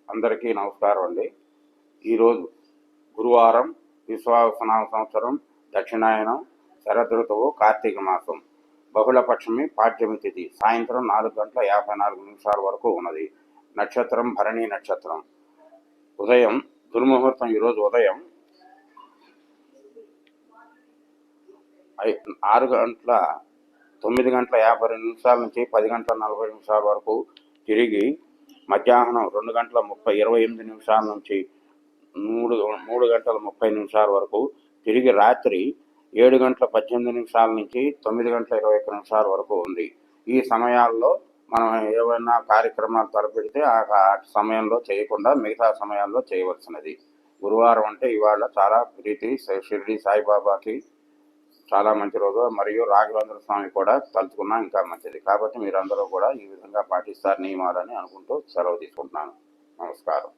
అందరికీ నమస్కారం అండి. ఈరోజు గురువారం, విశ్వావసనామ సంవత్సరం, దక్షిణాయనం, శరదృతువు, కార్తీక మాసం, బహుళపక్షమి, పాడ్యమి తిథి సాయంత్రం 4:54 వరకు ఉన్నది. నక్షత్రం భరణి నక్షత్రం. ఉదయం దుర్ముహూర్తం ఈరోజు ఉదయం 9:52 నుంచి 10:40 వరకు, తిరిగి మధ్యాహ్నం 2:28 నుంచి 3:30 వరకు, తిరిగి రాత్రి 7:18 నుంచి 9:21 వరకు ఉంది. ఈ సమయాల్లో మనం ఏమైనా కార్యక్రమాలు తలపెడితే ఆ సమయంలో చేయకుండా మిగతా సమయాల్లో చేయవలసినది. గురువారం అంటే ఇవాళ చాలా ప్రీతి. షిరిడి సాయిబాబాకి చాలా మంచి రోజు. మరియు రాఘవేంద్ర స్వామి కూడా తలుచుకున్నా ఇంకా మంచిది. కాబట్టి మీరందరూ కూడా ఈ విధంగా పాటిస్తారు నియమాలని అనుకుంటూ సెలవు తీసుకుంటున్నాను. నమస్కారం.